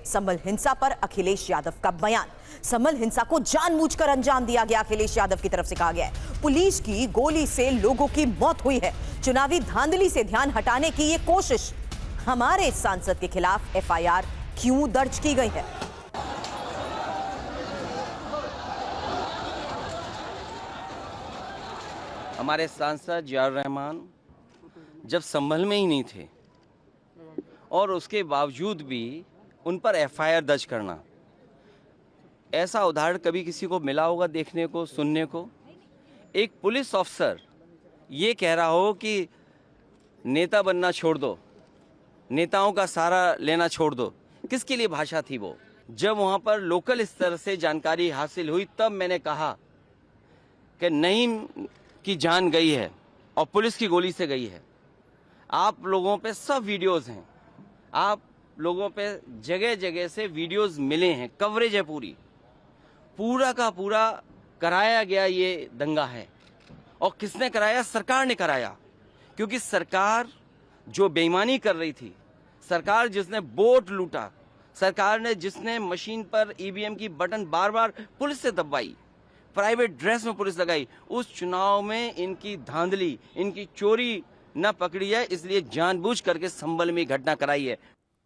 संभल हिंसा पर अखिलेश यादव का बयान। संभल हिंसा को जानबूझकर अंजाम दिया गया, अखिलेश यादव की तरफ से कहा गया है। पुलिस की गोली से लोगों की मौत हुई है। चुनावी धांधली से ध्यान हटाने की ये कोशिश। हमारे सांसद के खिलाफ एफआईआर क्यों दर्ज की गई है? हमारे सांसद जियाउर रहमान जब संभल में ही नहीं थे और उसके बावजूद भी उन पर एफआईआर दर्ज करना, ऐसा उदाहरण कभी किसी को मिला होगा देखने को, सुनने को? एक पुलिस ऑफिसर ये कह रहा हो कि नेता बनना छोड़ दो, नेताओं का सहारा लेना छोड़ दो। किसके लिए भाषा थी वो? जब वहाँ पर लोकल स्तर से जानकारी हासिल हुई तब मैंने कहा कि नईम की जान गई है और पुलिस की गोली से गई है। आप लोगों पे सब वीडियोस हैं, आप लोगों पे जगह जगह से वीडियोस मिले हैं, कवरेज है पूरा का पूरा कराया गया ये दंगा है। और किसने कराया? सरकार ने कराया, क्योंकि सरकार जो बेईमानी कर रही थी, सरकार जिसने वोट लूटा, सरकार ने जिसने मशीन पर ईवीएम की बटन बार बार पुलिस से दबाई, प्राइवेट ड्रेस में पुलिस लगाई, उस चुनाव में इनकी धांधली, इनकी चोरी न पकड़ी है, इसलिए जानबूझ करके संभल में घटना कराई है।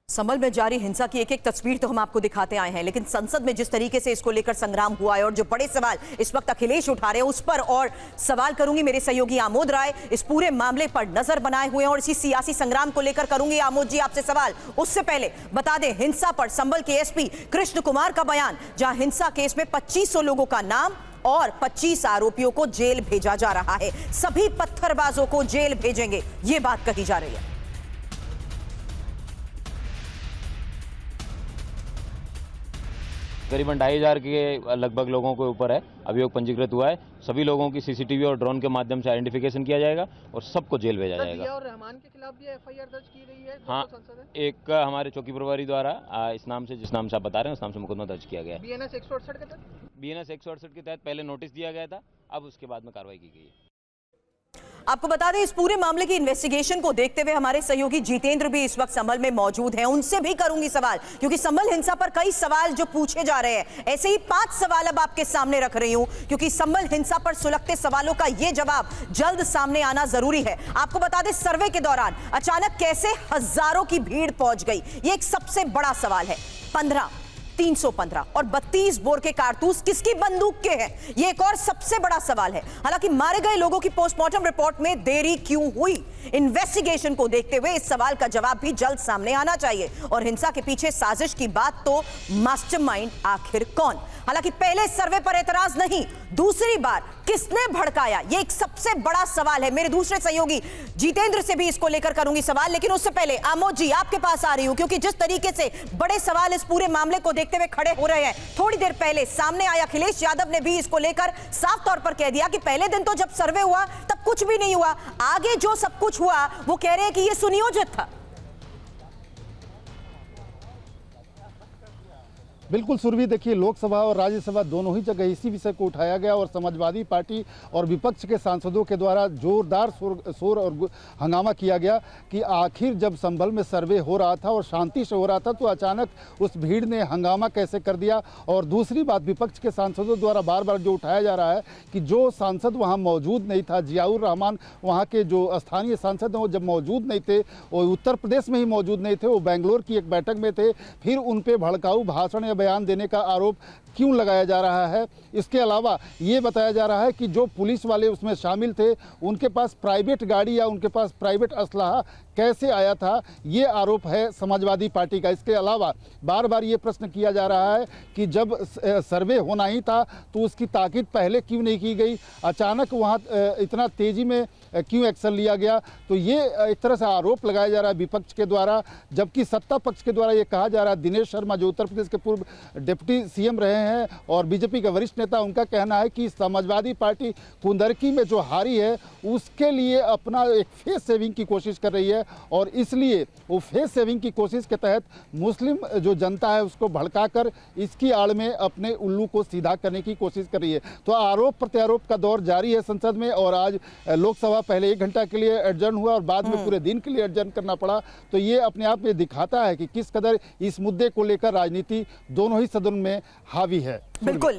संभल में जारी हिंसा की एक एक तस्वीर तो हम आपको दिखाते आए हैं, लेकिन संसद में जिस तरीके से इसको लेकर संग्राम हुआ है और जो बड़े सवाल इस वक्त अखिलेश उठा रहे हैं उस पर और सवाल करूंगी। मेरे सहयोगी आमोद राय इस पूरे मामले पर नजर बनाए हुए हैं और इसी सियासी संग्राम को लेकर करूंगी आमोद जी आपसे सवाल। उससे पहले बता दें, हिंसा पर संभल के एसपी कृष्ण कुमार का बयान, जहां हिंसा केस में 2500 लोगों का नाम और 25 आरोपियों को जेल भेजा जा रहा है। सभी पत्थरबाजों को जेल भेजेंगे, ये बात कही जा रही है। करीबन 2500 के लगभग लोगों के ऊपर है अभियोग पंजीकृत हुआ है। सभी लोगों की सीसीटीवी और ड्रोन के माध्यम से आइडेंटिफिकेशन किया जाएगा और सबको जेल भेजा जाएगा। और रहमान के खिलाफ भी एफआईआर दर्ज की गई है। हाँ, एक हमारे चौकी प्रभारी द्वारा इस नाम से, जिस नाम से आप बता रहे हैं, उस नाम से मुकदमा दर्ज किया गया है। बीएनएस 168 के तहत बीएनएस 168 के तहत पहले नोटिस दिया गया था, अब उसके बाद में कार्रवाई की गई है। आपको बता दें, इस पूरे मामले की इन्वेस्टिगेशन को देखते हुए हमारे सहयोगी जितेंद्र भी इस वक्त संभल में मौजूद हैं। उनसे भी करूंगी सवाल, क्योंकि संभल हिंसा पर कई सवाल जो पूछे जा रहे हैं। ऐसे ही 5 सवाल अब आपके सामने रख रही हूं, क्योंकि संभल हिंसा पर सुलगते सवालों का यह जवाब जल्द सामने आना जरूरी है। आपको बता दें, सर्वे के दौरान अचानक कैसे हजारों की भीड़ पहुंच गई, ये एक सबसे बड़ा सवाल है। 315 और 32 बोर के कारतूस किसकी बंदूक के हैं, यह एक और सबसे बड़ा सवाल है। हालांकि मारे गए लोगों की पोस्टमार्टम रिपोर्ट में देरी क्यों हुई, इन्वेस्टिगेशन को देखते हुए इस सवाल का जवाब भी जल्द सामने आना चाहिए। और हिंसा के पीछे साजिश की बात तो मास्टरमाइंड आखिर कौन? हालांकि पहले सर्वे पर एतराज नहीं, दूसरी बार किसने भड़काया, यह एक सबसे बड़ा सवाल है। मेरे दूसरे सहयोगी जितेंद्र से भी इसको लेकर करूंगी सवाल, लेकिन उससे पहले आमोद जी आपके पास आ रही हूं, क्योंकि जिस तरीके से बड़े सवाल इस पूरे मामले को देखते हुए खड़े हो रहे हैं, थोड़ी देर पहले सामने आया अखिलेश यादव ने भी इसको लेकर साफ तौर पर कह दिया कि पहले दिन तो जब सर्वे हुआ तब कुछ भी नहीं हुआ, आगे जो सब कुछ हुआ वो कह रहे हैं कि यह सुनियोजित था। बिल्कुल सुरभि, देखिए, लोकसभा और राज्यसभा दोनों ही जगह इसी विषय को उठाया गया और समाजवादी पार्टी और विपक्ष के सांसदों के द्वारा जोरदार शोर और हंगामा किया गया कि आखिर जब संभल में सर्वे हो रहा था और शांति से हो रहा था तो अचानक उस भीड़ ने हंगामा कैसे कर दिया। और दूसरी बात, विपक्ष के सांसदों द्वारा बार बार जो उठाया जा रहा है कि जो सांसद वहाँ मौजूद नहीं था, जियाउर रहमान वहाँ के जो स्थानीय सांसद हैं वो जब मौजूद नहीं थे, वो उत्तर प्रदेश में ही मौजूद नहीं थे, वो बेंगलोर की एक बैठक में थे, फिर उन पर भड़काऊ भाषण या बयान देने का आरोप क्यों लगाया जा रहा है। इसके अलावा ये बताया जा रहा है कि जो पुलिस वाले उसमें शामिल थे उनके पास प्राइवेट गाड़ी या उनके पास प्राइवेट असलहा कैसे आया था, ये आरोप है समाजवादी पार्टी का। इसके अलावा बार बार ये प्रश्न किया जा रहा है कि जब सर्वे होना ही था तो उसकी ताकीद पहले क्यों नहीं की गई, अचानक वहाँ इतना तेज़ी में क्यों एक्शन लिया गया। तो ये एक तरह से आरोप लगाया जा रहा है विपक्ष के द्वारा, जबकि सत्ता पक्ष के द्वारा ये कहा जा रहा है। दिनेश शर्मा जो उत्तर प्रदेश के पूर्व डिप्टी सीएम रहे हैं और बीजेपी के वरिष्ठ नेता, उनका कहना है कि समाजवादी पार्टी कुंदरकी में जो हारी है उसके लिए अपना एक फेस सेविंग की कोशिश कर रही है है और इसलिए वो फेस सेविंग की कोशिश के तहत मुस्लिम जो जनता है उसको भड़काकर इसकी आड़ में अपने उल्लू को सीधा करने की कोशिश कर रही है। तो आरोप प्रत्यारोप का दौर जारी है संसद में और आज लोकसभा पहले 1 घंटा के लिए एडजर्न हुआ और बाद में पूरे दिन के लिए एडजर्न करना पड़ा। तो ये अपने आप में दिखाता है कि किस कदर इस मुद्दे को लेकर राजनीति दोनों ही सदन में हावी है। बिल्कुल।